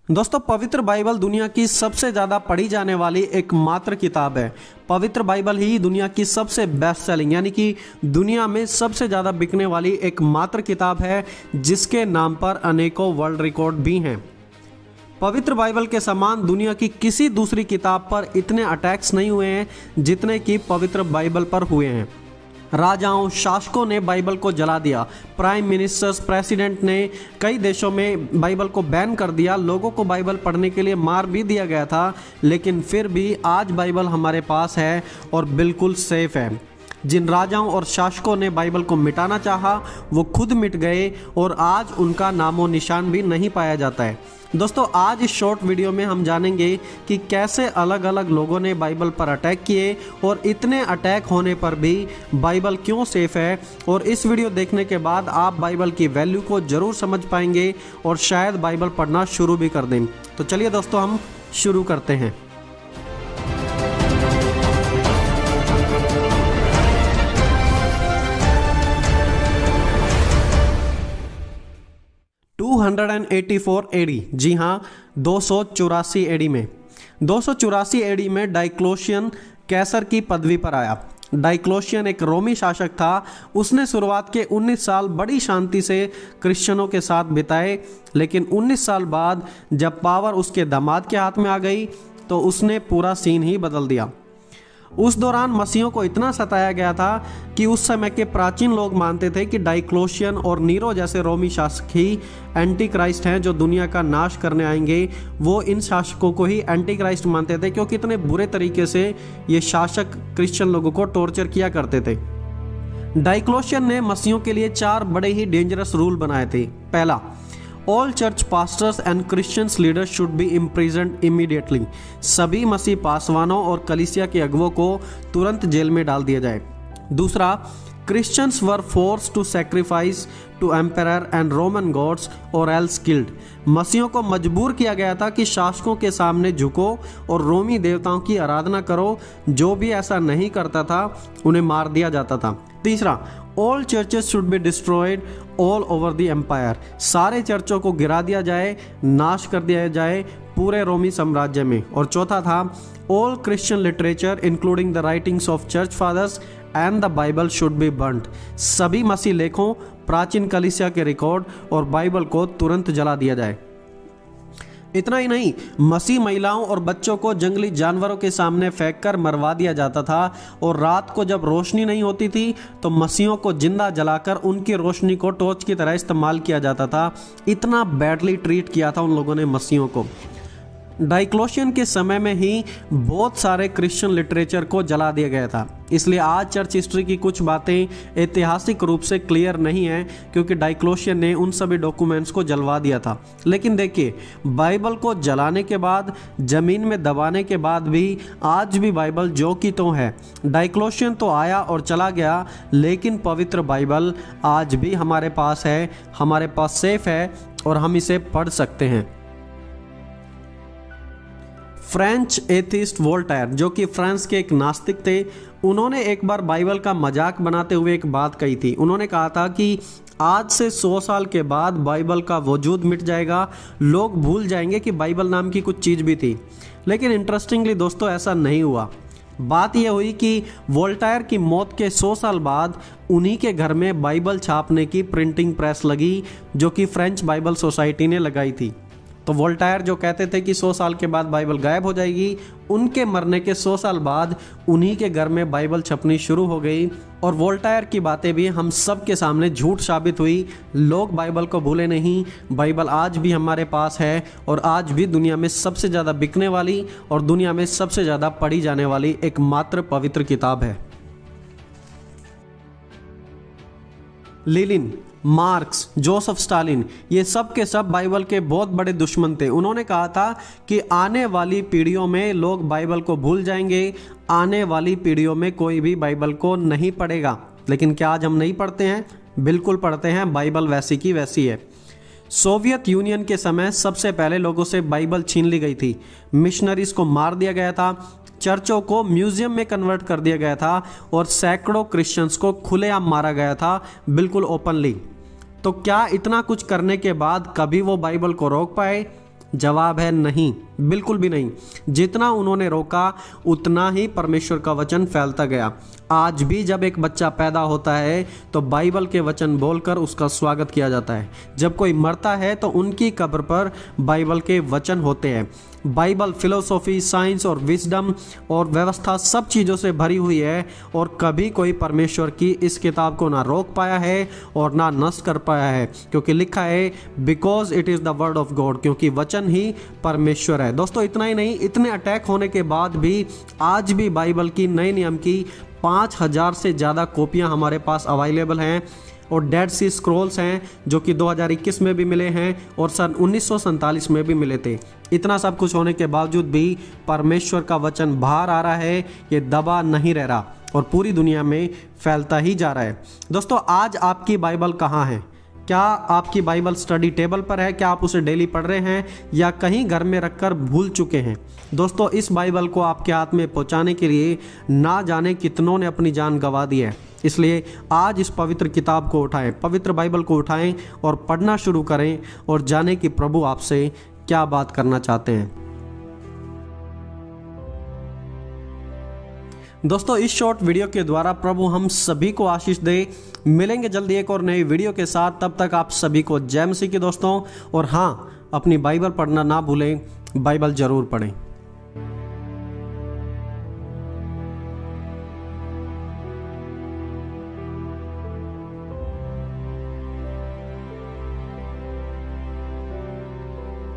दोस्तों, पवित्र बाइबल दुनिया की सबसे ज़्यादा पढ़ी जाने वाली एकमात्र किताब है। पवित्र बाइबल ही दुनिया की सबसे बेस्ट सेलिंग यानी कि दुनिया में सबसे ज़्यादा बिकने वाली एकमात्र किताब है, जिसके नाम पर अनेकों वर्ल्ड रिकॉर्ड भी हैं। पवित्र बाइबल के समान दुनिया की किसी दूसरी किताब पर इतने अटैक्स नहीं हुए हैं जितने कि पवित्र बाइबल पर हुए हैं। राजाओं, शासकों ने बाइबल को जला दिया। प्राइम मिनिस्टर्स, प्रेसिडेंट ने कई देशों में बाइबल को बैन कर दिया। लोगों को बाइबल पढ़ने के लिए मार भी दिया गया था, लेकिन फिर भी आज बाइबल हमारे पास है और बिल्कुल सेफ है। जिन राजाओं और शासकों ने बाइबल को मिटाना चाहा, वो खुद मिट गए और आज उनका नामो निशान भी नहीं पाया जाता है। दोस्तों, आज इस शॉर्ट वीडियो में हम जानेंगे कि कैसे अलग अलग लोगों ने बाइबल पर अटैक किए और इतने अटैक होने पर भी बाइबल क्यों सेफ है। और इस वीडियो देखने के बाद आप बाइबल की वैल्यू को ज़रूर समझ पाएंगे और शायद बाइबल पढ़ना शुरू भी कर दें। तो चलिए दोस्तों, हम शुरू करते हैं। AD, जी हाँ, 284 AD में 284 AD में डाइक्लोशियन कैसर की पदवी पर आया। डाइक्लोशियन एक रोमी शासक था। उसने शुरुआत के 19 साल बड़ी शांति से क्रिश्चियनों के साथ बिताए, लेकिन 19 साल बाद जब पावर उसके दामाद के हाथ में आ गई तो उसने पूरा सीन ही बदल दिया। उस दौरान मसीहों को इतना सताया गया था कि उस समय के प्राचीन लोग मानते थे कि डाइक्लोशियन और नीरो जैसे रोमी शासक ही एंटी क्राइस्ट हैं जो दुनिया का नाश करने आएंगे। वो इन शासकों को ही एंटी क्राइस्ट मानते थे, क्योंकि इतने बुरे तरीके से ये शासक क्रिश्चियन लोगों को टॉर्चर किया करते थे। डाइक्लोशियन ने मसीहों के लिए 4 बड़े ही डेंजरस रूल बनाए थे। पहला, all church pastors and Christians leaders should be imprisoned immediately. सभी मसीह पासवानों और कलीसिया के अगुवों को तुरंत जेल में डाल दिया जाए। दूसरा, Christians were forced to sacrifice to emperor and Roman gods or else killed. मसीहों को मजबूर किया गया था कि शासकों के सामने झुको और रोमी देवताओं की आराधना करो। जो भी ऐसा नहीं करता था उन्हें मार दिया जाता था। तीसरा, all churches should be destroyed all over the empire. सारे चर्चों को गिरा दिया जाए, नाश कर दिया जाए पूरे रोमी साम्राज्य में। और चौथा था, all Christian literature including the writings of church fathers and the Bible should be burned. सभी मसीह लेखों, प्राचीन कलीसिया के रिकॉर्ड और बाइबल को तुरंत जला दिया जाए। इतना ही नहीं, मसीह महिलाओं और बच्चों को जंगली जानवरों के सामने फेंककर मरवा दिया जाता था। और रात को जब रोशनी नहीं होती थी तो मसीहों को जिंदा जलाकर उनकी रोशनी को टॉर्च की तरह इस्तेमाल किया जाता था। इतना बैडली ट्रीट किया था उन लोगों ने मसीहों को। डाइक्लोशियन के समय में ही बहुत सारे क्रिश्चियन लिटरेचर को जला दिया गया था। इसलिए आज चर्च हिस्ट्री की कुछ बातें ऐतिहासिक रूप से क्लियर नहीं है, क्योंकि डाइक्लोशियन ने उन सभी डॉक्यूमेंट्स को जलवा दिया था। लेकिन देखिए, बाइबल को जलाने के बाद, जमीन में दबाने के बाद भी आज भी बाइबल जो की तो है। डाइक्लोशियन तो आया और चला गया, लेकिन पवित्र बाइबल आज भी हमारे पास है, हमारे पास सेफ है और हम इसे पढ़ सकते हैं। फ्रेंच एथिस्ट वोल्टेयर, जो कि फ्रांस के एक नास्तिक थे, उन्होंने एक बार बाइबल का मजाक बनाते हुए एक बात कही थी। उन्होंने कहा था कि आज से 100 साल के बाद बाइबल का वजूद मिट जाएगा, लोग भूल जाएंगे कि बाइबल नाम की कुछ चीज़ भी थी। लेकिन इंटरेस्टिंगली दोस्तों, ऐसा नहीं हुआ। बात यह हुई कि वोल्टेयर की मौत के 100 साल बाद उन्हीं के घर में बाइबल छापने की प्रिंटिंग प्रेस लगी, जो कि फ्रेंच बाइबल सोसाइटी ने लगाई थी। तो वोल्टेयर जो कहते थे कि 100 साल के बाद बाइबल गायब हो जाएगी, उनके मरने के 100 साल बाद उन्हीं के घर में बाइबल छपनी शुरू हो गई। और वोल्टेयर की बातें भी हम सब के सामने झूठ साबित हुई। लोग बाइबल को भूले नहीं, बाइबल आज भी हमारे पास है और आज भी दुनिया में सबसे ज़्यादा बिकने वाली और दुनिया में सबसे ज़्यादा पढ़ी जाने वाली एकमात्र पवित्र किताब है। लेनिन, मार्क्स, जोसेफ स्टालिन, ये सब के सब बाइबल के बहुत बड़े दुश्मन थे। उन्होंने कहा था कि आने वाली पीढ़ियों में लोग बाइबल को भूल जाएंगे, आने वाली पीढ़ियों में कोई भी बाइबल को नहीं पढ़ेगा। लेकिन क्या आज हम नहीं पढ़ते हैं? बिल्कुल पढ़ते हैं। बाइबल वैसी की वैसी है। सोवियत यूनियन के समय सबसे पहले लोगों से बाइबल छीन ली गई थी, मिशनरीज को मार दिया गया था, चर्चों को म्यूजियम में कन्वर्ट कर दिया गया था और सैकड़ों क्रिश्चियंस को खुलेआम मारा गया था, बिल्कुल ओपनली। तो क्या इतना कुछ करने के बाद कभी वो बाइबल को रोक पाए? जवाब है नहीं, बिल्कुल भी नहीं। जितना उन्होंने रोका उतना ही परमेश्वर का वचन फैलता गया। आज भी जब एक बच्चा पैदा होता है तो बाइबल के वचन बोलकर उसका स्वागत किया जाता है। जब कोई मरता है तो उनकी कब्र पर बाइबल के वचन होते हैं। बाइबल फिलोसॉफी, साइंस और विजडम और व्यवस्था सब चीज़ों से भरी हुई है और कभी कोई परमेश्वर की इस किताब को ना रोक पाया है और ना नष्ट कर पाया है, क्योंकि लिखा है because it is the word of God, क्योंकि वचन ही परमेश्वर है। दोस्तों इतना ही नहीं, इतने अटैक होने के बाद भी आज भी बाइबल की नए नियम की 5000 से ज़्यादा कॉपियाँ हमारे पास अवेलेबल हैं और डेड सी स्क्रॉल्स हैं जो कि 2021 में भी मिले हैं और सन 1947 में भी मिले थे। इतना सब कुछ होने के बावजूद भी परमेश्वर का वचन बाहर आ रहा है, ये दबा नहीं रह रहा और पूरी दुनिया में फैलता ही जा रहा है। दोस्तों आज आपकी बाइबल कहाँ है? क्या आपकी बाइबल स्टडी टेबल पर है? क्या आप उसे डेली पढ़ रहे हैं या कहीं घर में रखकर भूल चुके हैं? दोस्तों इस बाइबल को आपके हाथ में पहुंचाने के लिए ना जाने कितनों ने अपनी जान गंवा दी है। इसलिए आज इस पवित्र किताब को उठाएं, पवित्र बाइबल को उठाएं और पढ़ना शुरू करें और जानें कि प्रभु आपसे क्या बात करना चाहते हैं। दोस्तों इस शॉर्ट वीडियो के द्वारा प्रभु हम सभी को आशीष दे। मिलेंगे जल्दी एक और नई वीडियो के साथ, तब तक आप सभी को जय मसीह की दोस्तों। और हाँ, अपनी बाइबल पढ़ना ना भूलें, बाइबल जरूर पढ़ें।